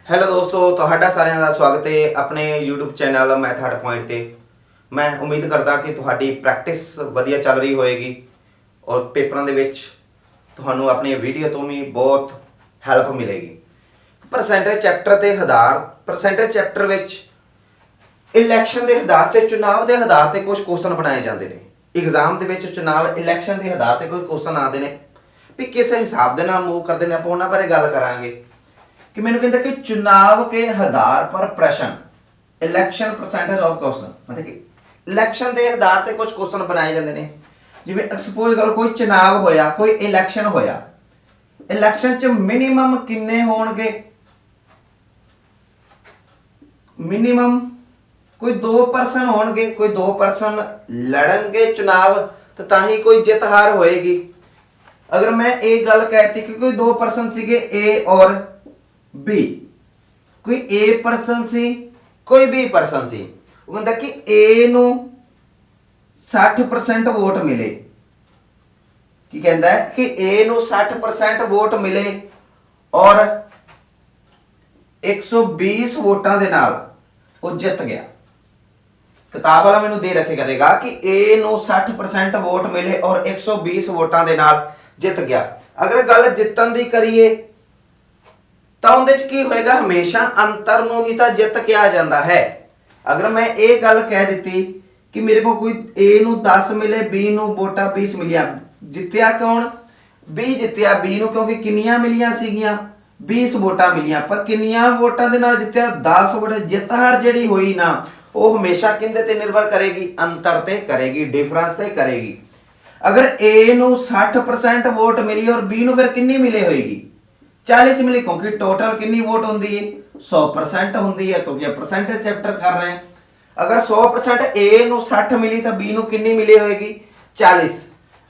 Hello ਦੋਸਤੋ, ਤੁਹਾਡਾ ਸਾਰਿਆਂ ਦਾ ਸਵਾਗਤ ਹੈ ਆਪਣੇ YouTube ਚੈਨਲ ਮੈਥਡ ਪੁਆਇੰਟ ਤੇ। ਮੈਂ ਉਮੀਦ ਕਰਦਾ ਕਿ ਤੁਹਾਡੀ ਪ੍ਰੈਕਟਿਸ ਵਧੀਆ ਚੱਲ ਰਹੀ ਹੋਏਗੀ ਔਰ ਪੇਪਰਾਂ ਦੇ ਵਿੱਚ ਤੁਹਾਨੂੰ ਆਪਣੀ ਵੀਡੀਓ ਤੋਂ ਵੀ ਬਹੁਤ ਹੈਲਪ ਮਿਲੇਗੀ। ਪਰਸੈਂਟੇਜ ਚੈਪਟਰ ਦੇ ਆਧਾਰ ਪਰਸੈਂਟੇਜ ਚੈਪਟਰ ਵਿੱਚ ਇਲੈਕਸ਼ਨ ਦੇ ਆਧਾਰ ਤੇ ਚੁਣਾਵ ਦੇ ਆਧਾਰ ਤੇ ਕੁਝ ਕੁਐਸਚਨ ਬਣਾਏ ਜਾਂਦੇ ਨੇ। ਐਗਜ਼ਾਮ ਦੇ ਵਿੱਚ ਚੁਣਾਵ ਇਲੈਕਸ਼ਨ ਦੇ ਆਧਾਰ ਤੇ ਕੋਈ ਕੁਐਸਚਨ ਆਉਂਦੇ ਨੇ ਵੀ ਕਿਸ ਹਿਸਾਬ ਦੇ ਨਾਲ ਮੂਵ ਕਰਦੇ ਨੇ, ਆਪਾਂ ਉਹਨਾਂ ਬਾਰੇ ਗੱਲ ਕਰਾਂਗੇ। कि मैंने कहता कि चुनाव के आधार पर प्रश्न इलेक्शन परसेंटेज ऑफ क्वेश्चन मतलब कि इलेक्शन के आधार पर कुछ क्वेश्चन बनाए जाते हैं। जिवें सपोज करो कोई चुनाव होया, कोई इलेक्शन होया, इलेक्शन च मिनिमम किन्ने होणगे, मिनिमम कोई 2 पर्सन होणगे, कोई 2 पर्सन लड़नगे चुनाव तो ताही कोई जित हार होएगी। अगर मैं एक गल कहती कि कोई 2 पर्सन सीगे ए और बी, कोई ए परसन सी कोई बी परसन सी, वो कहता कि ए नू 60% वोट मिले, की कहता है कि ए नू 60% वोट मिले और 120 वोटां दे नाल वो जित गया। किताब वाला मैनू दे रखे करेगा कि ए नू 60% वोट मिले और 120 वोटां दे नाल जित गया। अगर गल जितन दी करिए तो उहदे च की होएगा, हमेशा अंतर नूं ही तां जित किया जाता है। अगर मैं ये गल कह दी कि मेरे को कोई ए नूं 10 मिले, बी नूं वोटां 20 मिलिया, जित्या कौन? बी जित्या। बी नूं क्योंकि किन्नियां मिलियां सीगियां? 20 वोटां मिलियां, पर किन्नियां वोटां दे नाल जित्या? 10 वोट। जित हार जिहड़ी होई ना वो हमेशा किहदे ते निर्भर करेगी? अंतर ते करेगी, डिफरेंस ते करेगी। अगर ए नूं 60% वोट मिली और बी नूं फिर किन्नी मिले होएगी? 40 मिली, क्योंकि टोटल कितनी वोट होंगी है? 100% होंगी है, क्योंकि परसेंटेज चैप्टर कर रहे हैं। अगर 100% ए नू 60 मिली तो बी नू कितनी मिली होएगी? 40।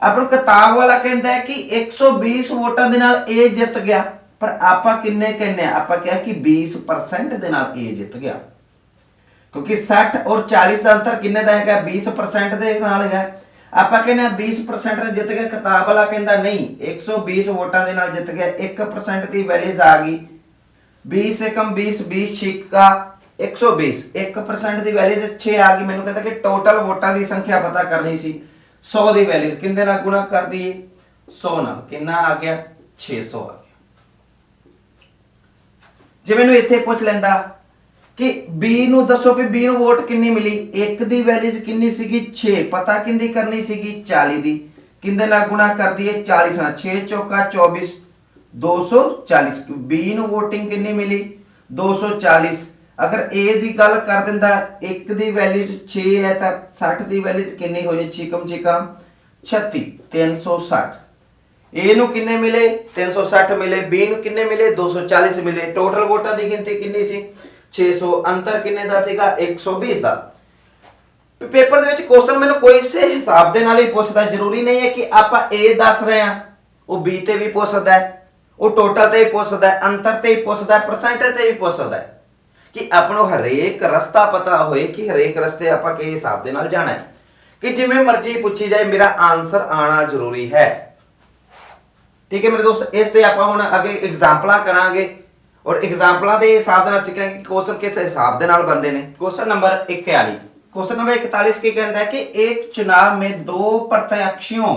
अपन किताब वाला कहता है कि 120 वोटां दे नाल ए जित गया, पर आपां किन्ने कहने? आपां कहा कि 20% दे नाल ए जित गया, क्योंकि 60 और 40 का अंतर किन्ने दा हैगा? 20% दे नाल है। ਆਪਾਂ ਕਹਿੰਦੇ 20% ने जित गया। किताब वाला कहता नहीं, 120 वोटां दे नाल जित गया। 1% की वैल्यूज आ गई 20 एकम 20, 20 छिक्का 120, 1% की वैल्यूज 6 आ गई। मैंने कहता कि टोटल वोटां की संख्या पता करनी सी। 100 की वैल्यूज किंदे नाल गुणा कर दी? 100 नाल। कितना आ गया? 600 आ गया। जे मैनू इत्थे पुछ लैंदा कि बी नू दसो भी बी नू वोट कितनी मिली, एक दी वैल्यूज कितनी सीगी? 6। पता किंदी करनी सीगी? 40 दी। किंदे नाल गुणा कर दिए? 40 नाल। 6 चौका 24, 240। बी नू वोटिंग कितनी मिली? 240। अगर ए दी गल कर दिंदा, एक दी वैल्यूज 6 है तो 60 दी वैल्यूज कितनी हो जाए? छिकम छिकम 36, 360। ए नू कितने मिले? 360 मिले। बी नू कितने मिले? 240 मिले। टोटल वोटां दी गिनती कितनी सी? 600। अंतर किन्ने दा सीगा? 120 दा। पेपर दे विच क्वेश्चन मैनूं कोई से हिसाब दे नाल ही पुछदा, जरूरी नहीं है कि आपां ए दस रहे हां, वो बी ते भी पुछ सकदा है, वो टोटल ते ही पुछ सकदा है, अंतर ते ही पुछ सकदा है, परसेंटेज ते भी पुछ सकदा है। कि आपनों हरेक रस्ता पता होए कि हरेक रस्ते आपां किस हिसाब दे नाल जाना है, कि जिवें मर्जी पूछी जाए मेरा आंसर आना जरूरी है। ठीक है मेरे दोस्त, इस ते आपां हुण अगे एग्जांपलां करांगे और एग्जांपलों के हिसाब से सीखेंगे कि क्वेश्चन किस हिसाब के बनते हैं। Question number 41। क्वेश्चन नंबर 41 की कहता है कि एक चुनाव में 2 प्रत्याशियों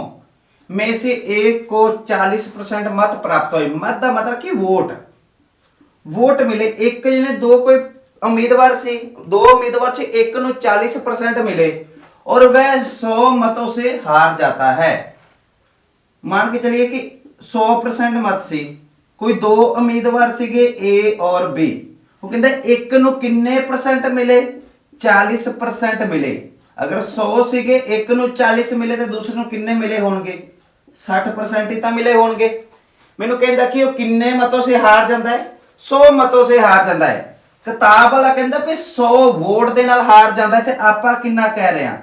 में से एक को 40% मत प्राप्त हुए। मत का मतलब कि वोट वोट मिले। एक ने 2 कोई उम्मीदवार से 2 उम्मीदवार से एक को 40% मिले और वह 100 मतों से हार जाता है। मान के चलिए कि 100% मत सी, कोई 2 उम्मीदवार सीगे ए और बी, वो कहते एक नू किन्ने परसेंट मिले? 40% मिले। अगर 100 सीगे, एक नू 40 मिले तो दूसरे नू किन्ने मिले होंगे? 60% ही तो मिले होंगे। मैनू कहता कि वो किन्ने मतों से हार जाता है? 100 मतों से हार जाता है। किताब वाला कहता भी 100 वोट दे नाल हार जाता है, तो आपां किन्ना कह रहे हैं?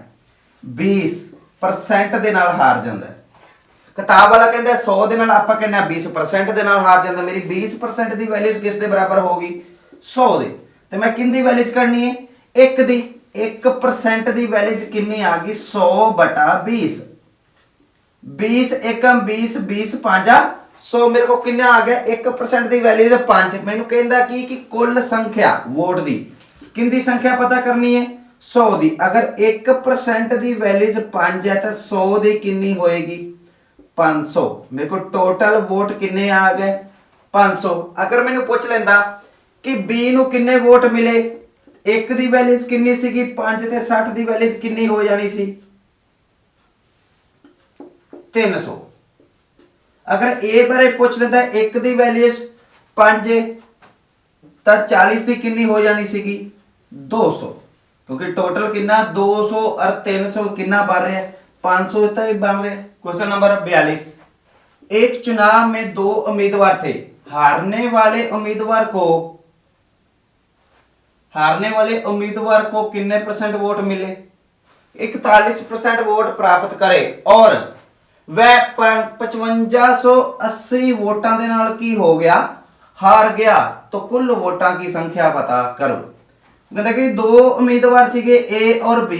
20% दे नाल हार जाता है। किताब वाला कहता 100 के नाल आपां कहने 20% के नाल हार जाता। मेरी 20% की वैल्यूज किस दे बराबर होगी? 100 दे। तो मैं किन दी वैल्यूज करनी है? 1 दी। 1% की वैल्यूज कितनी आ गई? 100 बटा 20। 20 एकम 20, 20 पांजा ਸੋ ਮੇਰੇ ਕੋ ਕਿੰਨਾ ਆ ਗਿਆ 1% ਦੀ ਵੈਲਿਊ ਹੈ 5। ਮੈਨੂੰ ਕਹਿੰਦਾ ਕਿ ਕੁੱਲ ਸੰਖਿਆ ਵੋਟ ਦੀ ਕਿੰਦੀ ਸੰਖਿਆ ਪਤਾ ਕਰਨੀ ਹੈ 100 ਦੀ। ਅਗਰ 1% ਦੀ ਵੈਲਿਊ 5 ਹੈ ਤਾਂ 100 ਦੀ ਕਿੰਨੀ ਹੋਏਗੀ 500। ਮੇਰੇ ਕੋ ਟੋਟਲ ਵੋਟ ਕਿੰਨੇ ਆ ਗਏ 500। ਅਗਰ ਮੈਨੂੰ ਪੁੱਛ ਲੈਂਦਾ ਕਿ B ਨੂੰ ਕਿੰਨੇ ਵੋਟ ਮਿਲੇ, 1 ਦੀ ਵੈਲਿਊ ਕਿੰਨੀ ਸੀਗੀ 5 ਤੇ 60 ਦੀ ਵੈਲਿਊ ਕਿੰਨੀ ਹੋ ਜਾਣੀ ਸੀ 300। ਅਗਰ A ਬਾਰੇ ਪੁੱਛ ਲੈਂਦਾ 1 ਦੀ ਵੈਲਿਊ 5 ਤਾਂ 40 ਦੀ ਕਿੰਨੀ ਹੋ ਜਾਣੀ ਸੀਗੀ 200, क्योंकि टोटल कितना 200 और 300 कितना बन रहा है 500 इतना भी बन रहा है। क्वेश्चन नंबर 42, एक चुनाव में 2 उम्मीदवार थे, हारने वाले उम्मीदवार को कितने % वोट मिले 41% वोट प्राप्त करे और वह 5580 वोटां दे नाल की हो गया हार गया, तो कुल वोटां की संख्या पता करो। कहता कि 2 उम्मीदवार सीगे A और B,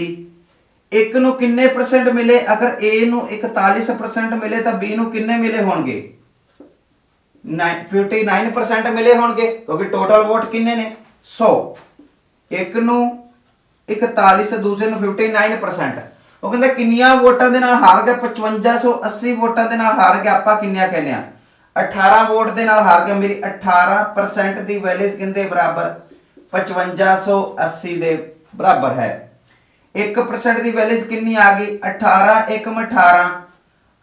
एक ਨੂੰ ਕਿੰਨੇ % ਮਿਲੇ, ਅਗਰ A ਨੂੰ 41% ਮਿਲੇ ਤਾਂ B ਨੂੰ ਕਿੰਨੇ ਮਿਲੇ ਹੋਣਗੇ 59% ਮਿਲੇ ਹੋਣਗੇ, ਕਿਉਂਕਿ ਟੋਟਲ ਵੋਟ ਕਿੰਨੇ ਨੇ 100। ਇੱਕ ਨੂੰ 41 ਤੇ ਦੂਸਰੇ ਨੂੰ 59%। ਉਹ ਕਹਿੰਦਾ ਕਿੰਨੀਆਂ ਵੋਟਾਂ ਦੇ ਨਾਲ ਹਾਰ ਗਿਆ 5580 ਵੋਟਾਂ ਦੇ ਨਾਲ ਹਾਰ ਗਿਆ। ਆਪਾਂ ਕਿੰਨੀਆਂ ਕਹਿੰਦੇ ਆ 18 ਵੋਟ ਦੇ ਨਾਲ ਹਾਰ ਗਿਆ। ਮੇਰੀ 18% ਦੀ ਵੈਲਿਊ ਕਿੰਦੇ ਬਰਾਬਰ 5580 ਦੇ ਬਰਾਬਰ ਹੈ। 1% ਦੀ ਵੈਲਿਊ ਕਿੰਨੀ ਆ ਗਈ 18 1 18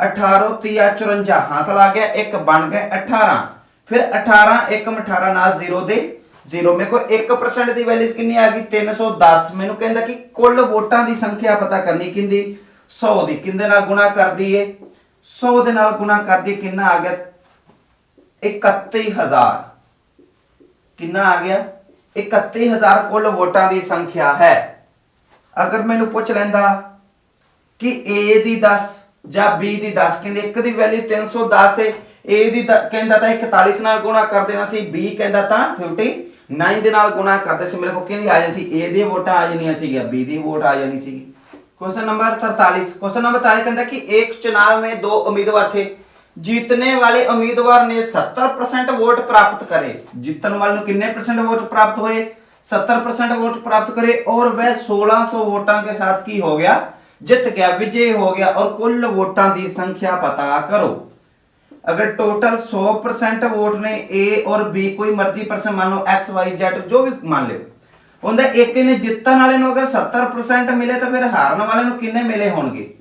18 30 54 ਹਾਸਲ ਆ ਗਿਆ, 1 ਬਣ ਗਿਆ 18। ਫਿਰ 18 1 18 ਨਾਲ 0 ਦੇ 0। ਮੇਰੇ ਕੋਲ 1% ਦੀ ਵੈਲਿਊ ਕਿੰਨੀ ਆ ਗਈ 310। ਮੈਨੂੰ ਕਹਿੰਦਾ ਕਿ ਕੁੱਲ ਵੋਟਾਂ ਦੀ ਸੰਖਿਆ ਪਤਾ ਕਰਨੀ ਕਿੰਦੀ 100 ਦੀ। ਕਿੰਦੇ ਨਾਲ ਗੁਣਾ ਕਰ ਦਈਏ 100 ਦੇ ਨਾਲ ਗੁਣਾ ਕਰ ਦਈਏ ਕਿੰਨਾ ਆ ਗਿਆ 31000। ਕਿੰਨਾ ਆ ਗਿਆ 31000 ਕੁੱਲ ਵੋਟਾਂ ਦੀ ਸੰਖਿਆ ਹੈ। ਅਗਰ ਮੈਨੂੰ ਪੁੱਛ ਲੈਂਦਾ ਕਿ A ਦੀ 10 ਜਾਂ B ਦੀ 10, ਕਹਿੰਦੇ ਇੱਕ ਦੀ ਵੈਲਿਊ 310 ਹੈ, A ਦੀ ਕਹਿੰਦਾ ਤਾਂ 41 ਨਾਲ ਗੁਣਾ ਕਰ ਦੇਣਾ ਸੀ, B ਕਹਿੰਦਾ ਤਾਂ 59 ਦੇ ਨਾਲ ਗੁਣਾ ਕਰਦੇ ਸੀ। ਮੇਰੇ ਕੋਲ ਕਿੰਨੀ ਆ ਜਾਣੀ ਸੀ A ਦੀ ਵੋਟਾਂ ਆ ਜਾਣੀਆਂ ਸੀ, B ਦੀ ਵੋਟ ਆ ਜਾਣੀ ਸੀ। क्वेश्चन नंबर 43, क्वेश्चन नंबर 43 कहता है कि एक चुनाव में 2 उम्मीदवार थे, जीतने वाले उम्मीदवार ने 70% वोट प्राप्त करे। जीतने वाले ने कितने % वोट प्राप्त हुए 70% वोट प्राप्त करे और वह 1600 वोटां के साथ की हो गया जीत गया, विजय हो गया, और कुल वोटां दी संख्या पता करो। अगर टोटल 100% वोट ने A और B कोई मर्जी पर्सन मान लो X Y Z जो भी मान लो ਹੁੰਦਾ, ਇੱਕ ਨੇ ਜਿੱਤਣ ਵਾਲੇ ਨੂੰ ਅਗਰ 70% ਮਿਲੇ ਤਾਂ ਫਿਰ ਹਾਰਨ ਵਾਲੇ ਨੂੰ ਕਿੰਨੇ ਮਿਲੇ ਹੋਣਗੇ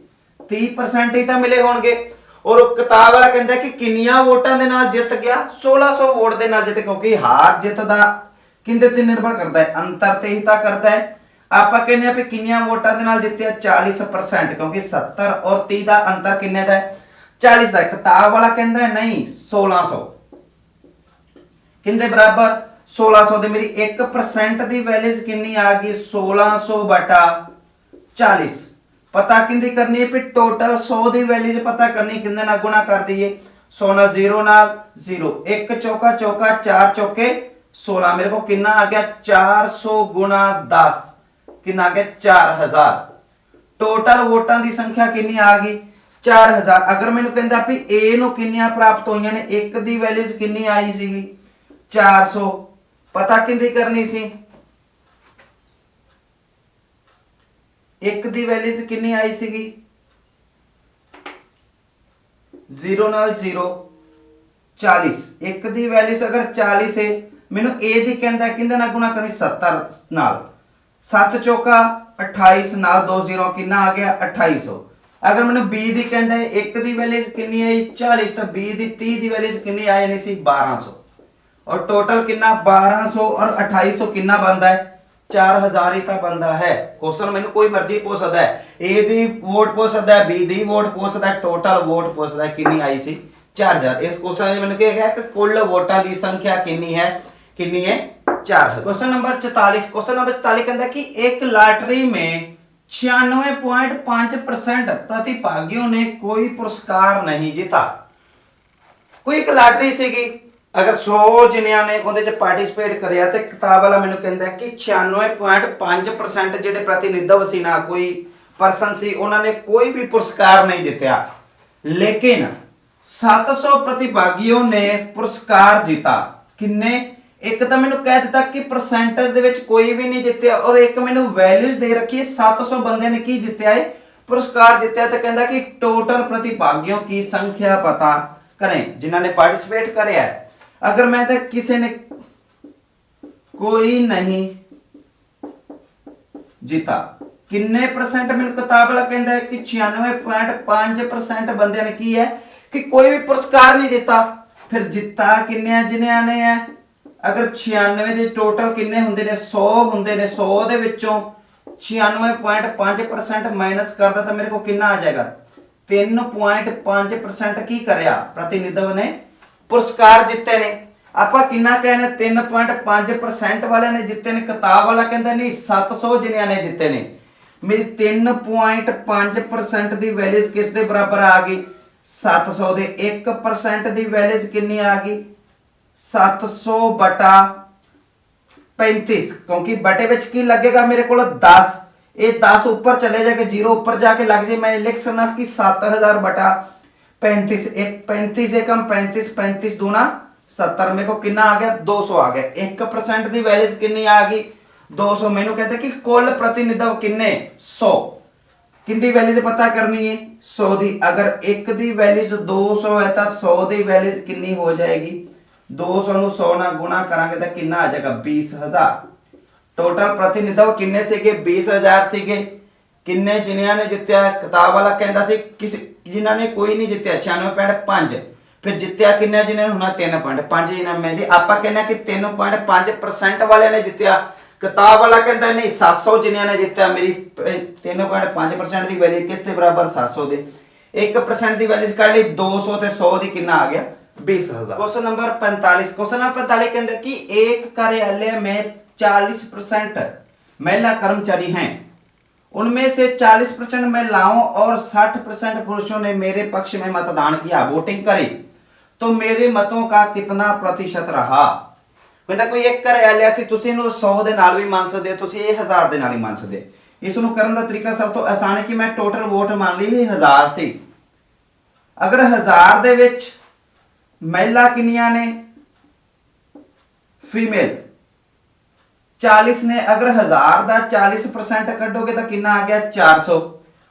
30% ਹੀ ਤਾਂ ਮਿਲੇ ਹੋਣਗੇ। ਔਰ ਕਿਤਾਬ ਵਾਲਾ ਕਹਿੰਦਾ ਕਿ ਕਿੰਨੀਆਂ ਵੋਟਾਂ ਦੇ ਨਾਲ ਜਿੱਤ ਗਿਆ 1600 ਵੋਟ ਦੇ ਨਾਲ ਜਿੱਤ, ਕਿਉਂਕਿ ਹਾਰ ਜਿੱਤ ਦਾ ਕਿੰਦੇ ਤੇ ਨਿਰਭਰ ਕਰਦਾ ਹੈ ਅੰਤਰ ਤੇ ਹੀ ਤਾਂ ਕਰਦਾ ਹੈ। ਆਪਾਂ ਕਹਿੰਦੇ ਆ ਵੀ ਕਿੰਨੀਆਂ ਵੋਟਾਂ ਦੇ ਨਾਲ ਜਿੱਤਿਆ 40%, ਕਿਉਂਕਿ 70 ਔਰ 30 ਦਾ ਅੰਤਰ ਕਿੰਨੇ ਦਾ ਹੈ 40 ਦਾ। ਕਿਤਾਬ ਵਾਲਾ ਕਹਿੰਦਾ ਨਹੀਂ 1600 ਕਿੰਦੇ ਬਰਾਬਰ 1600 ਦੇ। ਮੇਰੀ 1% ਦੀ ਵੈਲਿਊ ਕਿੰਨੀ ਆ ਗਈ 1600 ਬਟਾ 40। ਪਤਾ ਕਿੰਦੀ ਕਰਨੀ ਹੈ ਵੀ ਟੋਟਲ 100 ਦੀ ਵੈਲਿਊ ਪਤਾ ਕਰਨੀ, ਕਿੰਦੇ ਨਾਲ ਗੁਣਾ ਕਰ ਦਈਏ 100 ਨਾਲ 0 ਨਾਲ 0, 1 ਚੌਕਾ ਚੌਕਾ 4 ਚੌਕੇ 16। ਮੇਰੇ ਕੋਲ ਕਿੰਨਾ ਆ ਗਿਆ 400 ਗੁਣਾ 10 ਕਿੰਨਾ ਆ ਗਿਆ 4000। ਟੋਟਲ ਵੋਟਾਂ ਦੀ ਸੰਖਿਆ ਕਿੰਨੀ ਆ ਗਈ 4000। ਅਗਰ ਮੈਨੂੰ ਕਹਿੰਦਾ ਵੀ A ਨੂੰ ਕਿੰਨੀਆਂ ਪ੍ਰਾਪਤ ਹੋਈਆਂ ਨੇ, 1 ਦੀ ਵੈਲਿਊ ਕਿੰਨੀ ਆਈ ਸੀਗੀ 400, ਪਤਾ ਕਿੰਦੀ ਕਰਨੀ ਸੀ 1 ਦੀ ਵੈਲਿਊ ਕਿੰਨੀ ਆਈ ਸੀਗੀ 0 ਨਾਲ 0 40। 1 ਦੀ ਵੈਲਿਊ ਅਗਰ 40 ਹੈ, ਮੈਨੂੰ A ਦੀ ਕਹਿੰਦਾ ਕਿੰਦੇ ਨਾਲ ਗੁਣਾ ਕਰਨੀ 70 ਨਾਲ, 7 ਚੌਕਾ 28 ਨਾਲ 2 0 ਕਿੰਨਾ ਆ ਗਿਆ 2800। ਅਗਰ ਮੈਨੂੰ B ਦੀ ਕਹਿੰਦਾ 1 ਦੀ ਵੈਲਿਊ ਕਿੰਨੀ ਆਈ 40 ਤਾਂ B ਦੀ 30 ਦੀ ਵੈਲਿਊ ਕਿੰਨੀ ਆ ਜਾਣੀ ਸੀ 1200। और टोटल कितना 1200 और 2800 कितना बनता है 4000 ही तो बनता है। क्वेश्चन मैंने कोई मर्जी पूछ सकता है, A दी वोट पूछ सकता है, B दी वोट पूछ सकता है, टोटल वोट पूछ सकता है कितनी आई सी 4000। इस क्वेश्चन में मैंने क्या है कि कुल वोटां दी संख्या कितनी है 4000। क्वेश्चन नंबर 44, क्वेश्चन नंबर 44 कहता है कि एक लॉटरी में 96.5% प्रतिभागियों ने कोई पुरस्कार नहीं जीता। कोई एक लॉटरी सीगी, अगर 100 ਜਣਿਆਂ ਨੇ ਉਹਦੇ ਚ ਪਾਰਟਿਸਿਪੇਟ ਕਰਿਆ ਤੇ ਕਿਤਾਬ ਵਾਲਾ ਮੈਨੂੰ ਕਹਿੰਦਾ ਕਿ 96.5% ਜਿਹੜੇ ਪ੍ਰਤੀਨਿਧਵ ਸੀ ਨਾ ਕੋਈ ਪਰਸਨ ਸੀ, ਉਹਨਾਂ ਨੇ ਕੋਈ ਵੀ ਪੁਰਸਕਾਰ ਨਹੀਂ ਜਿੱਤਿਆ। ਲੇਕਿਨ 700 प्रतिभागियों ने पुरस्कार जीता। किन्ने? एक तो मैंने कह दिता कि परसेंटेज दे विच कोई भी नहीं जितया, और एक मैंने वैल्यूज दे रखी है 700 बंदे ने की जितया है पुरस्कार जितया। तो कहता कि टोटल प्रतिभागियों की संख्या पता करें जिन्होंने पार्टिसिपेट करे है। अगर मैं तो किसी ने कोई नहीं जीता, किन्ने परसेंट मैंने किताब वाला कहता है कि 96.5% बंदे ने की है कि कोई भी पुरस्कार नहीं जीता। फिर जिता किन्ने जिन्हें ने है, अगर 96 ਦੇ ਟੋਟਲ ਕਿੰਨੇ ਹੁੰਦੇ ਨੇ 100 ਹੁੰਦੇ ਨੇ, 100 ਦੇ ਵਿੱਚੋਂ 96.5% ਮਾਈਨਸ ਕਰਦਾ ਤਾਂ ਮੇਰੇ ਕੋ ਕਿੰਨਾ ਆ ਜਾਏਗਾ 3.5% ਕੀ ਕਰਿਆ ਪ੍ਰਤੀਨਿਧਵ ਨੇ ਪੁਰਸਕਾਰ ਜਿੱਤੇ ਨੇ। ਆਪਾਂ ਕਿੰਨਾ ਕਹਿੰਦੇ 3.5% ਵਾਲਿਆਂ ਨੇ ਜਿੱਤੇ ਨੇ, ਕਿਤਾਬ ਵਾਲਾ ਕਹਿੰਦਾ ਨਹੀਂ 700 ਜਿਨ੍ਹਾਂ ਨੇ ਜਿੱਤੇ ਨੇ। ਮੇਰੀ 3.5% ਦੀ ਵੈਲਿਊ ਕਿਸ ਦੇ ਬਰਾਬਰ ਆ ਗਈ 700 ਦੇ 1% ਦੀ ਵੈਲਿਊ ਕਿੰਨੀ ਆ ਗਈ 700 बटा 35, क्योंकि बटे विच की लगेगा मेरे को 10, ये 10 ऊपर चले जाके 0 ऊपर जाके लग जाए, मैं लिख सकना कि 7000 बटा 35, एक 35 एकम 35, 35 दूना 70, मेरे को कितना आ गया 200 आ गया। 1% की वैल्यू कितनी आ गई 200। मैंने कहते कि कुल प्रतिनिधित्व किन्ने 100, किंदी वैल्यू पता करनी है 100 दी। अगर एक दी वैल्यू 200 है तो 100 दी वैल्यू कितनी हो जाएगी 200 ਨੂੰ 100 ਨਾਲ ਗੁਣਾ ਕਰਾਂਗੇ ਤਾਂ ਕਿੰਨਾ ਆ ਜਾਏਗਾ 20000। ਟੋਟਲ ਪ੍ਰਤੀਨਿਧਵ ਕਿੰਨੇ ਸੀਗੇ 20000 ਸੀਗੇ। ਕਿੰਨੇ ਜਿਨ੍ਹਾਂ ਨੇ ਜਿੱਤਿਆ ਕਿਤਾਬ ਵਾਲਾ ਕਹਿੰਦਾ ਸੀ ਕਿਸੇ ਜਿਨ੍ਹਾਂ ਨੇ ਕੋਈ ਨਹੀਂ ਜਿੱਤਿਆ 96.5। ਫਿਰ ਜਿੱਤਿਆ ਕਿੰਨੇ ਜਿਨ੍ਹਾਂ ਨੇ ਹੋਣਾ 3.5 ਜਿਨ੍ਹਾਂ ਮੈਂ ਦੀ ਆਪਾਂ ਕਹਿੰਦੇ ਕਿ 3.5% ਵਾਲਿਆਂ ਨੇ ਜਿੱਤਿਆ। ਕਿਤਾਬ ਵਾਲਾ ਕਹਿੰਦਾ ਨਹੀਂ 700 ਜਿਨ੍ਹਾਂ ਨੇ ਜਿੱਤਿਆ। ਮੇਰੀ 3.5% ਦੀ ਵੈਲਿਊ ਕਿਸ ਦੇ ਬਰਾਬਰ 700 ਦੇ। 1% ਦੀ ਵੈਲਿਊ ਕੱਢ ਲਈ 200 ਤੇ 100 ਦੀ कितना आ गया 20000। Question number 45। क्वेश्चन नंबर 45 के अंदर कि एक कार्यालय में 40% महिला कर्मचारी हैं, उनमें से 40% महिलाओं और 60% पुरुषों ने मेरे पक्ष में मतदान किया, वोटिंग करी, तो मेरे मतों का कितना प्रतिशत रहा। कहता कोई एक कार्यालय से तुसी इहनूं 100 ਦੇ ਨਾਲ ਵੀ ਮੰਨ ਸਕਦੇ ਹੋ, ਤੁਸੀਂ ਇਹ 1000 ਦੇ ਨਾਲ ਹੀ ਮੰਨ ਸਕਦੇ। ਇਸ ਨੂੰ ਕਰਨ ਦਾ ਤਰੀਕਾ ਸਭ ਤੋਂ ਆਸਾਨ ਹੈ ਕਿ ਮੈਂ ਟੋਟਲ ਵੋਟ ਮੰਨ ਲਈ ਵੀ 1000 ਸੀ। ਅਗਰ 1000 ਦੇ ਵਿੱਚ महिला किनिया ने फीमेल 40 ने, अगर 1000 का 40% कटोगे तो कितना आ गया 400,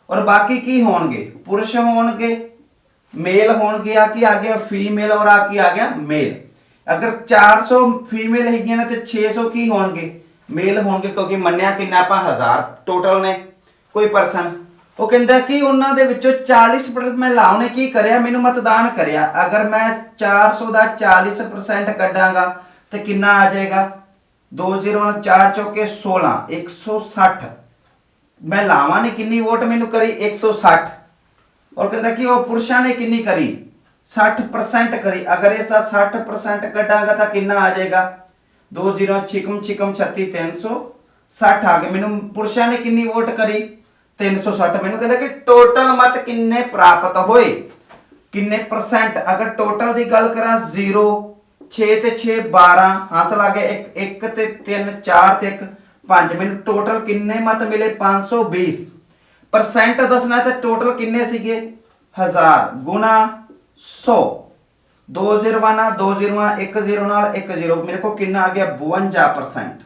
और बाकी की होंगे पुरुष होंगे मेल होंगे, आकी आ गया फीमेल और आकी आ गया मेल। अगर 400 फीमेल है ना तो 600 की होंगे मेल होंगे, क्योंकि मन्या किन्ना आपा 1000 टोटल ने कोई पर्सन। ਉਹ ਕਹਿੰਦਾ ਕਿ ਉਹਨਾਂ ਦੇ ਵਿੱਚੋਂ 40% ਮਹਿਲਾਵਾਂ ਨੇ ਕੀ ਕਰਿਆ ਮੈਨੂੰ ਮਤਦਾਨ ਕਰਿਆ। ਅਗਰ ਮੈਂ 400 ਦਾ 40% ਕੱਢਾਂਗਾ ਤੇ ਕਿੰਨਾ ਆ ਜਾਏਗਾ 20 ਨਾਲ 4 ਚੌਕੇ 16 160 ਮਹਿਲਾਵਾਂ ਨੇ ਕਿੰਨੀ ਵੋਟ ਮੈਨੂੰ ਕਰੀ 160। ਔਰ ਕਹਿੰਦਾ ਕਿ ਉਹ ਪੁਰਸ਼ਾਂ ਨੇ ਕਿੰਨੀ ਕਰੀ 60% ਕਰੀ। ਅਗਰ ਇਸ ਦਾ 60% ਕੱਢਾਂਗਾ ਤਾਂ ਕਿੰਨਾ ਆ ਜਾਏਗਾ 20 ਛਿਕਮ ਛਿਕਮ 36 360 ਆ ਗਿਆ। ਮੈਨੂੰ ਪੁਰਸ਼ਾਂ ਨੇ ਕਿੰਨੀ ਵੋਟ ਕਰੀ 360। मैंने कहता कि टोटल मत किन्ने प्राप्त होए किन्ने परसेंट। अगर टोटल की गल करा 0 6 ते 6 12 हासिल आ गया 1 ते 3 4 ते 1 5। मैंने टोटल किन्ने मत मिले 520। परसेंट दसना तो टोटल किन्ने सीगे 1000 गुना 100 2 0 2 0 1 0 नाल 1 0 मेरे को किन्ना आ गया 52%।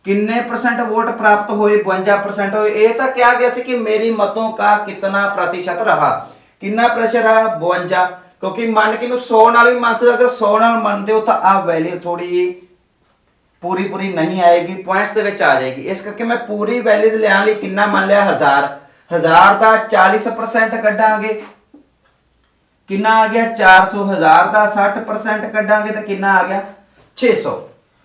किन्ने परसेंट वोट प्राप्त हुए 52% हुए। ये तो क्या गया कि मेरी मतों का कितना प्रतिशत रहा, कितना प्रतिशत रहा 52, क्योंकि मान के 100 नाल भी मान सकते। अगर 100 नाल मानते हो तो आप वैल्यू थोड़ी पूरी पूरी नहीं आएगी, पॉइंट्स ਦੇ ਵਿੱਚ आ जाएगी। इस करके मैं पूरी वैल्यूज ਲਿਆਉਣ ਲਈ कितना मान लिया 1000 ਦਾ 40% ਕੱਢਾਂਗੇ कितना आ गया 400। 1000 ਦਾ 60% ਕੱਢਾਂਗੇ ਤਾਂ कितना आ गया 600।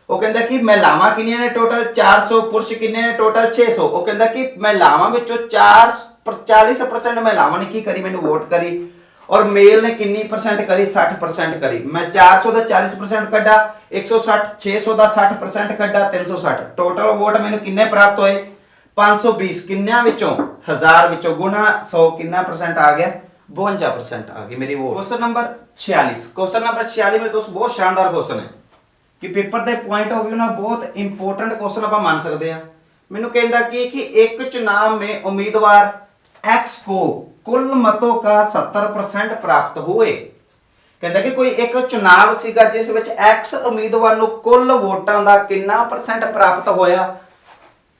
ਉਹ ਕਹਿੰਦਾ ਕਿ ਮਹਿਲਾਵਾਂ ਕਿੰਨੀਆਂ ਨੇ ਟੋਟਲ 400, ਪੁਰਸ਼ ਕਿੰਨੇ ਨੇ ਟੋਟਲ 600। ਉਹ ਕਹਿੰਦਾ ਕਿ ਮਹਿਲਾਵਾਂ ਵਿੱਚੋਂ 40% ਮਹਿਲਾਵਾਂ ਨੇ ਕੀ ਕਰੀ ਮੈਨੂੰ ਵੋਟ ਕਰੀ, ਔਰ ਮੇਲ ਨੇ ਕਿੰਨੀ ਪਰਸੈਂਟ ਕਰੀ 60% ਕਰੀ। ਮੈਂ 400 ਦਾ 40% ਕੱਢਾ 160, 600 ਦਾ 60% ਕੱਢਾ 360। ਟੋਟਲ ਵੋਟ ਮੈਨੂੰ ਕਿੰਨੇ ਪ੍ਰਾਪਤ ਹੋਏ 520। ਕਿੰਨਿਆਂ ਵਿੱਚੋਂ 1000 ਵਿੱਚੋਂ ਗੁਣਾ 100 ਕਿੰਨਾ ਪਰਸੈਂਟ ਆ ਗਿਆ 52% ਆ ਗਈ ਮੇਰੀ vote. Question number 46। Question number 46 में दोस्त बहुत शानदार क्वेश्चन है कि पेपर के पॉइंट ऑफ व्यू ना बहुत इंपोर्टेंट क्वेश्चन आप मान सकते हैं। मैनू कहता कि एक चुनाव में उम्मीदवार एक्स को कुल मतों का 70% प्राप्त हुए। कहता कि कोई एक चुनाव सीगा जिस विच एक्स उम्मीदवार ਨੂੰ कुल वोटां ਦਾ कितना परसेंट प्राप्त होया,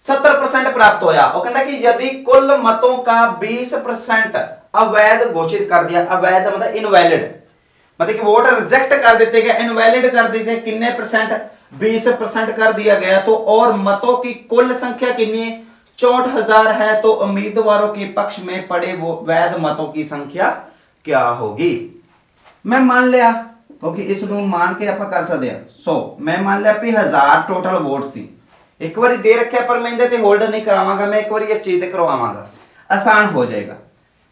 70% प्राप्त होया। वो कहता कि यदि कुल मतों का 20% अवैध घोषित कर दिया, अवैध मतलब इनवैलिड, मतलब कि वोट रिजेक्ट कर देते गए, इनवैलिड कर देते कितने परसेंट, 20% कर दिया गया, तो और मतों की कुल संख्या कितनी है, 64,000 है, तो उम्मीदवारों के पक्ष में पड़े वो वैध मतों की संख्या क्या होगी। मैं मान लिया क्योंकि इस मान के आप कर सकते हैं। सो मैं मान लिया भी 1000 टोटल वोट सी, एक बार दे रखे पर मैं इहदे ते होल्ड नहीं करावांगा, मैं एक बार इस चीज ते करवावांगा, आसान हो जाएगा।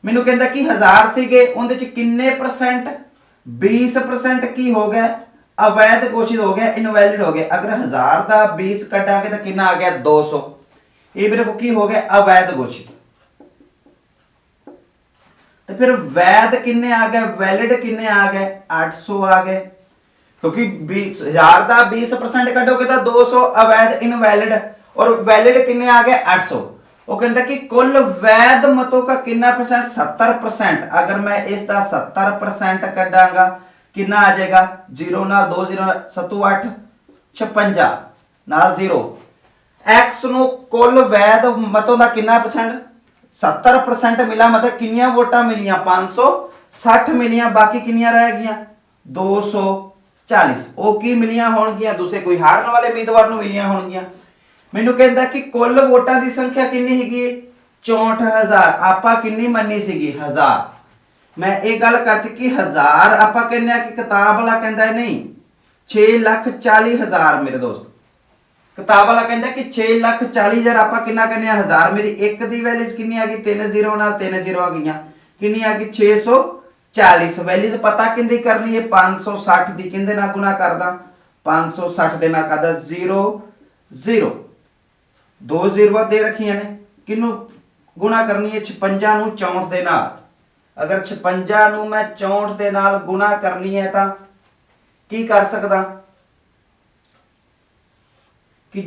मैनू कहता कि 1000 सीगे, उहदे च किन्ने परसेंट, 20% की हो गया अवैध घोषित हो गया, इनवैलिड हो गया। अगर 1000 का 20 कटांगे तो कितना आ गया 200, ये मेरे को की हो गया अवैध घोषित। तो फिर वैध किन्ने आ गए, वैलिड किन्ने आ गए, 800 आ गए, क्योंकि 20,000 का 20% कटोगे तो 200 अवैध इनवैलिड, और वैलिड किन्ने आ गए 800। वो कहता कि कुल वैध मतों का कितना परसेंट, 70%। अगर मैं इसका 70% कटांगा कितना आ जाएगा, 0 ना 2 0 7 8 56 नाल 0, एक्स नु कुल वैध मतों का कितना परसेंट, 70% मिला, मतलब किनिया वोटा मिलियां, 560 मिलियां, बाकी किनिया रह गई 240, वो की मिलियां होणगियां, दूसरे कोई हारन वाले उम्मीदवार नु मिलियां होणगियां। मैनू कहता कि कुल वोटां की संख्या कितनी हैगी, 64,000, आपा कितनी मन्नी सीगी 1000। मैं एक गल करती कि 1000 आपा कहने कि किताब वाला कहता है नहीं 6,40,000 मेरे दोस्त, किताब वाला कहता कि 6,40,000, आपा कितना कहने 1000, मेरी एक दी वैल्यूज कितनी आ गई, 3 0 नाल 3 0 आ गई, कितनी आ गई 640। वैल्यूज पता किंदी करनी है, 560 दी किंदे नाल गुणा करदा, 560 दे नाल करदा 0 0, 2 0 दे रखियां ने, किनू गुणा करनी है 56 नु 64 दे नाल। अगर 56 नु मैं 64 दे नाल गुणा करनी है तो की कर सकदा कि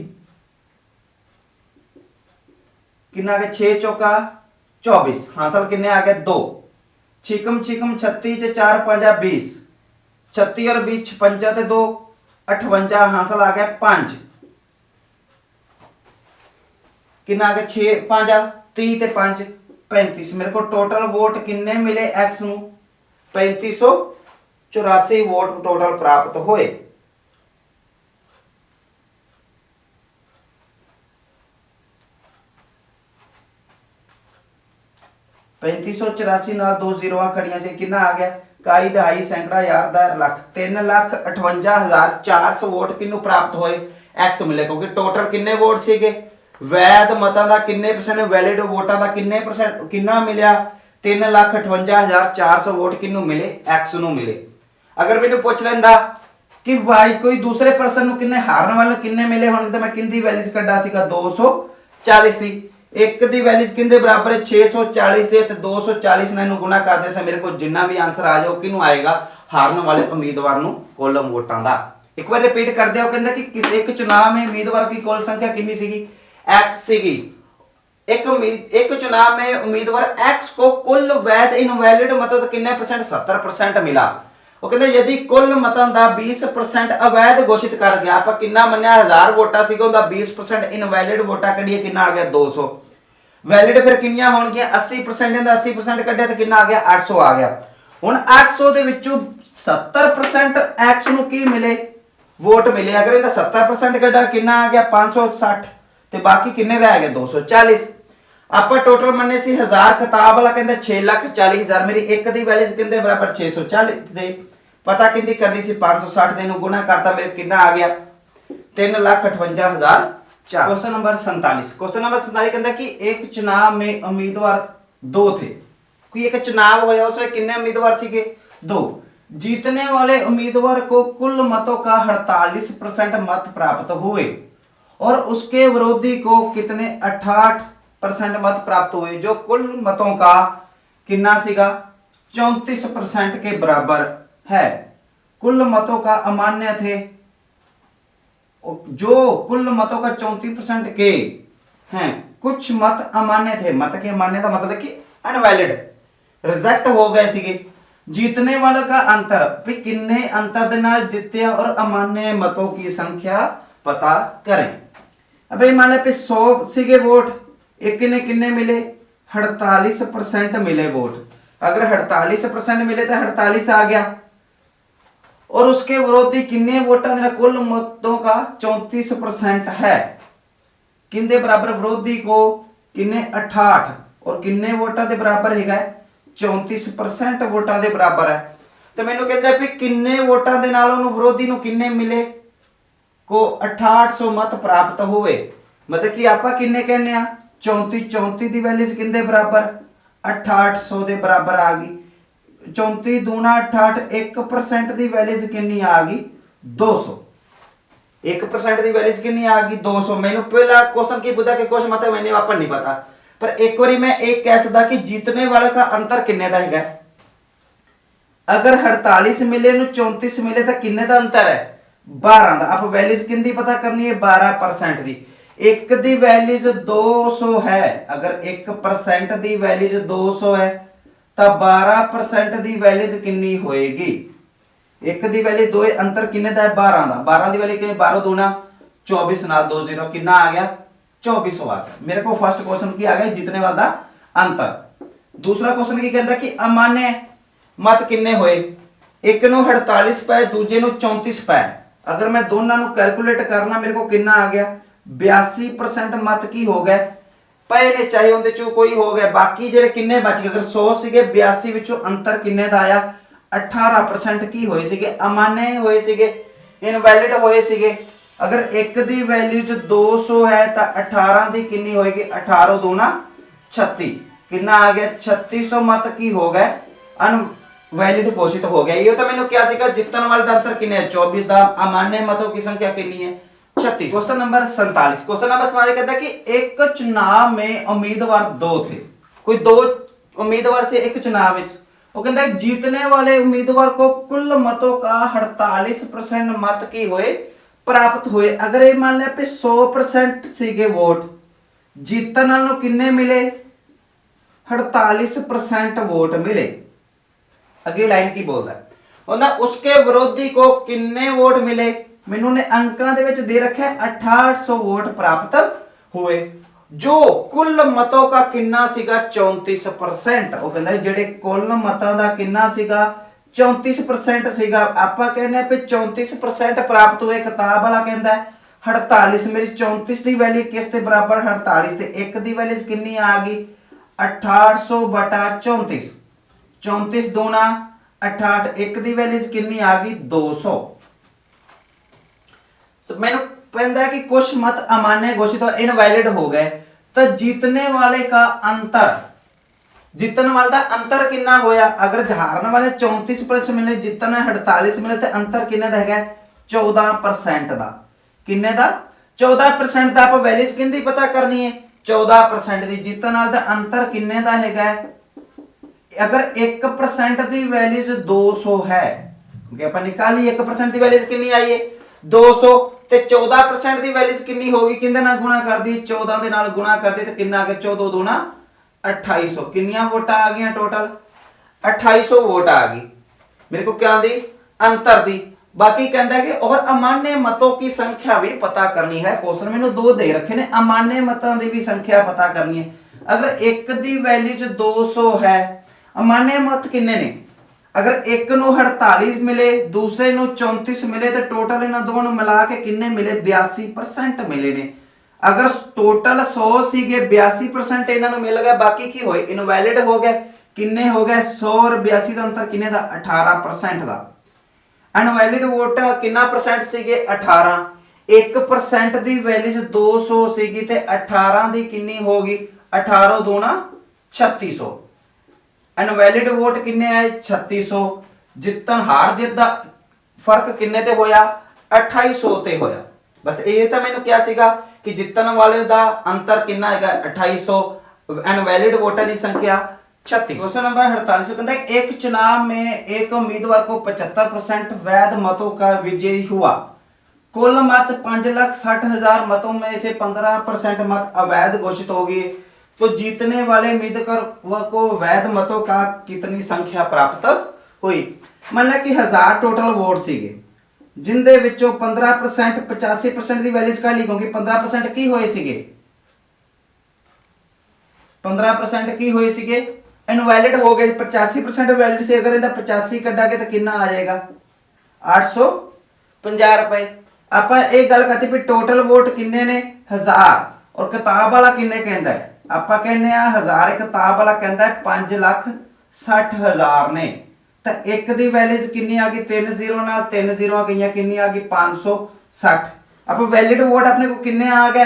कितना के 6 चौका 24, हासिल किन्ने आ गए 2, छिकम छिकम 36 च 4 5 20, 36 और 20 56 ते 2 58, हासिल आ गया 5, कितना आ गया 6 5 30 ते 5 35। मेरे को टोटल वोट किन्ने मिले एक्स नु, 3584 वोट टोटल प्राप्त होए। पैंतीस सौ चौरासी नाल 2 0 खड़ियां से कितना आ गया, काई दहाई सैकड़ा यार दार लख, 3,58,400 वोट किन्नू प्राप्त होए, एक्स मिले, क्योंकि टोटल किन्ने वोट सीगे, वैध मतां दा किन्ने परसेंट, वैलिड वोटां दा किन्ने परसेंट, किन्ना मिलिया 3,58,400 वोट किन्नू मिले, एक्स नू मिले। अगर मैनू पूछ लेंदा कि भाई कोई दूसरे पर्सन नू किन्ने, हारन वाले किन्ने मिले होणगे, तो मैं किंदी वैल्यूज कड्डा सीगा 240 दी, एक दी वैल्यूज किंदे बराबर है 640 दे, ते 240 नाल इनू गुणा करदे से मेरे को जिन्ना भी आंसर आ जाए किनू आएगा, हारन वाले उम्मीदवार नू कुल वोटां दा। एक बार रिपीट कर दिया, कहंदा कि किस एक चुनाव में उम्मीदवार की कुल संख्या कितनी सीगी, एक्स सीगी। एक चुनाव में उम्मीदवार एक्स को कुल वैध इनवैलिड मतों कितने परसेंट, 70% मिला। वो कहते यदि कुल मतों का 20% अवैध घोषित कर गया, आप कितना मन्या 1000 वोटा सीगा, उनका 20% इनवैलिड वोटा कढ़िए कितना आ गया 200, वैलिड फिर किनिया होणगियां 80%, 80% कढ़िया तो कितना आ गया 800 आ गया। हुण 800 दे विचों 70% एक्स नू की मिले, वोट मिले, अगर इहदा 70% कढ़ा कितना आ गया 560, ते बाकी किन्ने रह गए 240। आप टोटल मन्ने सी 1000, किताब वाला कहंदा 6,40,000, मेरी एक दी वैल्यू किंदे बराबर 640 दे, पता किंदी करनी सी 560 दे नु गुणा करता, मेरे कितना आ गया 3,58,000। क्वेश्चन नंबर 47, क्वेश्चन नंबर 47 कहता कि एक चुनाव में उम्मीदवार 2 थे, कोई एक चुनाव होया उसमें कितने उम्मीदवार सीगे 2, जीतने वाले उम्मीदवार को कुल मतों का 48% मत प्राप्त हुए और उसके विरोधी को कितने 68% मत प्राप्त हुए, जो कुल मतों का कितना सीगा 34% के बराबर है। कुल मतों का अमान्य थे, जो कुल मतों का 34% के हैं, कुछ मत अमान्य थे, मत के अमान्य का मतलब कि अनवैलिड रिजेक्ट हो गए सीगे। जीतने वालों का अंतर भी किन्ने अंतर दे नाल जित्या और अमान्य मतों की संख्या पता करें। अब ये मान लो 100 सीगे वोट, एक किन्ने किन्ने मिले 48% मिले वोट। अगर 48% मिले तो 48 आ गया, और उसके विरोधी किन्ने वोटा देना कुल मतों का 34% है। किन्ने बराबर विरोधी को किन्ने 68 और किन्ने वोटा के बराबर है 34% वोटा के बराबर है। तो मैनू कहता है भी किन्ने वोटा के नाल उन्होंने विरोधी ਨੂੰ किन्ने मिले को 6800 मत प्राप्त हुए। मतलब कि आप किन्ने कहने 34 की वैल्यू किंदे बराबर 6800 के बराबर आ गई। 34 दूना 68, 1% की वैल्यू कितनी आ गई 200। 1% की वैल्यू कितनी आ गई 200। मैंने पहला क्वेश्चन की पूछा कि क्वेश्चन मतलब मैंने वापस नहीं पता, पर एक बार मैं एक कह सकता कि जीतने वाले का अंतर किन्ने का है। अगर 48 मिले 34 मिले तो किन्ने का अंतर है 12 का। आप वैल्यूज किंदी पता करनी है 12% की। एक दी वैल्यूज 200 है, अगर 1% की वैल्यूज 200 है तो 12% की वैल्यूज कितनी होएगी। एक दी वैल्यू 2 अंतर किन्ने का है 12 का। 12 की वैल्यू कितनी 12 दूना 24 नाल 2 0 कितना आ गया 2400 आ गया। मेरे को फर्स्ट क्वेश्चन की आ गया जितने वाला अंतर। दूसरा क्वेश्चन की कहता कि अमान्य मत किन्ने होए। एक नु 48 पे दूजे नु 34 पे। अगर मैं दोनों नु कैलकुलेट करना मेरे को कितना आ गया 82% मत की हो गए पे ने, चाहे उनके चो कोई हो गया। बाकी जेडे किन्ने बच गए, अगर 100 सीगे 82 विचों अंतर किन्ने दा आया 18% की होए सीगे अमान्य होए सीगे, इनवैलिड होए सीगे। अगर एक दी वैल्यू च 200 है तो 18 दी कितनी होएगी 18 दूना 36 कितना आ गया 3600 मत की हो गए अनवैलिड घोषित हो गया। ये तो मैंने क्या सीखा जीतने वाले का अंतर कितने है 24 दा, अमान्य मतों की संख्या कितनी है 36। Question number 47। क्वेश्चन नंबर 47 कहता है कि एक चुनाव में उम्मीदवार दो थे, कोई दो उम्मीदवार से एक चुनाव वो कहता है जीतने वाले उम्मीदवार को कुल मतों का 48% मत की हुए प्राप्त हुए। अगर ये मान लिया 100% सीगे वोट, जीतन वालों किन्ने मिले 48% वोट मिले। अगली लाइन की बोलता है उसके विरोधी को किन्ने वोट मिले। मैनू ने अंकां दे विच दे रखा है 6800 वोट प्राप्त हुए, जो कुल मतों का किन्ना सीगा 34%। वो कहता है जेडे कुल मतां दा किन्ना सीगा 34% सीगा। आपां कहने पे 34% प्राप्त हुए। किताब वाला कहता है 48, मेरी 34 की वैल्यू किस के बराबर 48 ते 1 की वैल्यू कितनी आ गई 6800 बटा 34। 34 दूना 68, 1 की वैल्यू कितनी आ गई 200। मैंने कहता है कि कुछ मत अमान्य घोषित और इनवैलिड हो गए, तो जीतने वाले का अंतर, जीतने वाले का अंतर कितना होया। अगर हारने वाले 34% मिले, जीतने 48 मिले, तो अंतर किन्ने दा है 14% दा। किन्ने दा 14% दा। आप वैल्यूज किंदी पता करनी है 14% दी। जीतने वाले दा अंतर किन्ने दा है। अगर 1% की वैल्यूज 200 है, क्योंकि आप निकाली 1% की वैल्यूज कितनी आई है 200, ते 14% की वैल्यूज कितनी होगी किंदे नाल गुणा कर दी 14 दे नाल गुणा कर दी तो कितना आ गया 14 दूना 2800। कितनियां वोटां आ गई टोटल 2800 वोट आ गई। मेरे को क्या दी अंतर दी। बाकी कहता है कि और अमान्य मतों की संख्या भी पता करनी है। क्वेश्चन मैंने दो दे रखे ने, अमान्य मतों की भी संख्या पता करनी है। अगर एक दी वैल्यू 200 है, अमान्य मत किन्ने ने। अगर एक नु 48 मिले, दूसरे नु 34 मिले, तो टोटल इन्हां दोनों मिला के किन्ने मिले 82% मिले ने। अगर टोटल 100 सीगे 82% इन्हां नु मिल गया, बाकी की होए इनवैलिड हो गए। किन्ने हो गए 100 और 82 का अंतर किन्ने दा 18% दा। अनवैलिड वोट कितना परसेंट सीगे 18। 1% दी वैल्यू 200 सीगी ते 18 दी किन्नी होगी 18 दूना 3600। अनवैलिड वोट किन्ने आए 3600। जितन हार जित दा फर्क किन्ने ते होया 2800 ते होया। बस ये तो मैंने क्या सीगा कि जितन वाले दा अंतर कितना है 2800, अनवैलिड वोटर की संख्या 36। क्वेश्चन नंबर 48 कहता है एक चुनाव में एक उम्मीदवार को 75% वैध मतों का विजयी हुआ। कुल मत 5,60,000 मतों में से 15% मत अवैध घोषित होगी। तो जीतने वाले उम्मीदवार को वैध मतों का कितनी संख्या प्राप्त हुई। मान लिया कि 1000 टोटल वोट ਸੀਗੇ जिंदे ਵਿੱਚੋਂ 15% 85% ਦੀ ਵੈਲਿਊ ਕੱਢ ਲਈ ਕਿਉਂਕਿ 15% ਕੀ ਹੋਏ ਸੀਗੇ 15% ਕੀ ਹੋਏ ਸੀਗੇ ਇਨਵੈਲਿਡ ਹੋ ਗਏ 85% ਵੈਲਿਡ ਸੀ। ਅਗਰ ਇਹਦਾ 85 ਕੱਢਾਂਗੇ ਤਾਂ ਕਿੰਨਾ ਆ ਜਾਏਗਾ 850 ਰੁਪਏ। ਆਪਾਂ ਇਹ ਗੱਲ ਕਰਤੀ ਵੀ ਟੋਟਲ ਵੋਟ ਕਿੰਨੇ ਨੇ 1000 ਔਰ ਕਿਤਾਬ ਵਾਲਾ ਕਿੰਨੇ ਕਹਿੰਦਾ ਹੈ ਆਪਾਂ ਕਹਿੰਦੇ ਆ 1000 ਕਿਤਾਬ ਵਾਲਾ ਕਹਿੰਦਾ 5,60,000 ਨੇ ਤਾਂ ਇੱਕ ਦੀ ਵੈਲਿਊ ਕਿੰਨੀ ਆ ਗਈ 3 0 ਨਾਲ 3 0 ਗਈਆਂ ਕਿੰਨੀ ਆ ਗਈ 560। ਆਪਾਂ ਵੈਲਿਡ ਵੋਟ ਆਪਣੇ ਕੋ ਕਿੰਨੇ ਆ ਗਏ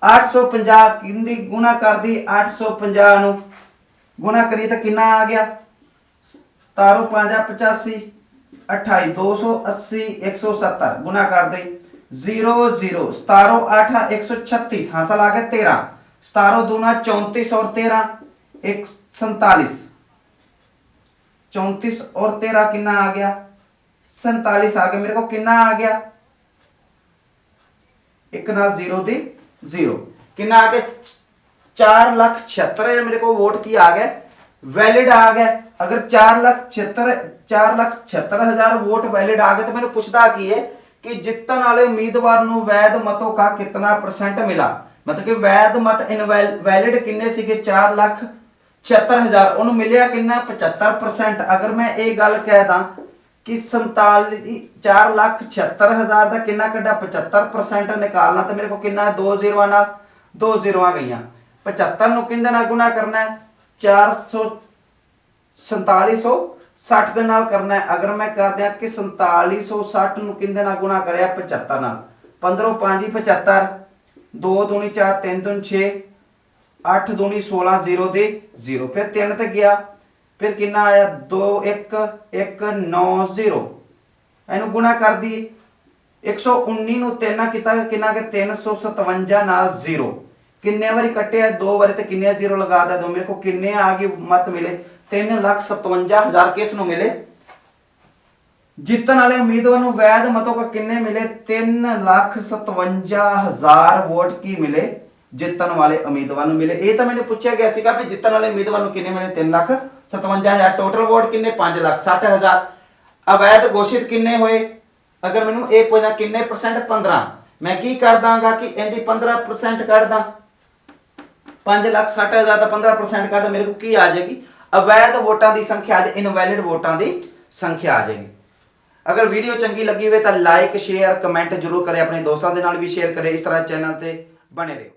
850 ਕਿੰਦੀ ਗੁਣਾ ਕਰਦੀ 850 ਨੂੰ गुना करिए तो कितना आ गया 17 5 85 28 280 170 गुना कर दे 0 0 17 8 136 हासिल आ गया 13 17 दूना 34 और 13 47 34 और 13 कितना आ गया 47 आ गया। मेरे को कितना आ गया एक नाल 0 दी 0 कितना आ गया 4,76,000 मेरे को वोट की आ गए वैलिड आ गए। अगर 4,76,000 वोट वैलिड आ गए तो मैंने पूछता की है कि जितने वाले उम्मीदवार ਨੂੰ वैध मतों का कितना परसेंट मिला। मतलब कि वैध मत इनवैलिड किन्ने सीगे 4,76,000 ਉਹਨੂੰ ਮਿਲਿਆ ਕਿੰਨਾ 75%। अगर मैं ये गल कह दा कि 4,76,000 ਦਾ ਕਿੰਨਾ ਕੱਢਾ 75% निकालना तो मेरे को किन्ना 2 0 ਨਾਲ 2 0 ਗਈਆਂ 75 ਨੂੰ ਕਿੰਦੇ ਨਾਲ ਗੁਣਾ ਕਰਨਾ ਹੈ 4760 ਦੇ ਨਾਲ ਕਰਨਾ ਹੈ। ਅਗਰ ਮੈਂ ਕਰ ਦਿਆਂ ਕਿ 4760 ਨੂੰ ਕਿੰਦੇ ਨਾਲ ਗੁਣਾ ਕਰਿਆ 75 ਨਾਲ 15 5 75 2 दूनी 4 3 दूनी 6 8 दूनी 16 0 ਦੇ 0 ਫਿਰ 3 ਤੇ ਗਿਆ ਫਿਰ ਕਿੰਨਾ ਆਇਆ 2 1 1 9 0 ਇਹਨੂੰ ਗੁਣਾ ਕਰ ਦੀ 119 ਨੂੰ 3 ਕੀਤਾ ਕਿੰਨਾ ਕਿ 357 ਨਾਲ 0 किन्ने बारी कटे दो बारी तो किन्ने जीरो लगा दिया दो मेरे को किन्ने आ गए मत मिले 3,57,000 किस नु मिले जीतने वाले उम्मीदवार नु वैध मतों का किन्ने मिले 3,57,000 वोट की मिले जीतने वाले उम्मीदवार नु मिले। ये तो मैंने पूछा गया सीगा भी जीतने वाले उम्मीदवार नु किन्ने मिले 3,57,000 टोटल वोट किन्ने 5,60,000 अवैध घोषित किन्ने होए। अगर मैनू ये पूछना किन्ने परसेंट 15 मैं की कर दांगा कि इनकी 15% कर दा 5,60,000 का 15% कर मेरे को की आ जाएगी अवैध वोटां की संख्या इनवैलिड वोटां की संख्या आ जाएगी। अगर वीडियो चंगी लगी हुए तो लाइक शेयर कमेंट जरूर करें अपने दोस्तों के नाल भी शेयर करें। इस तरह चैनल ते बने रहे।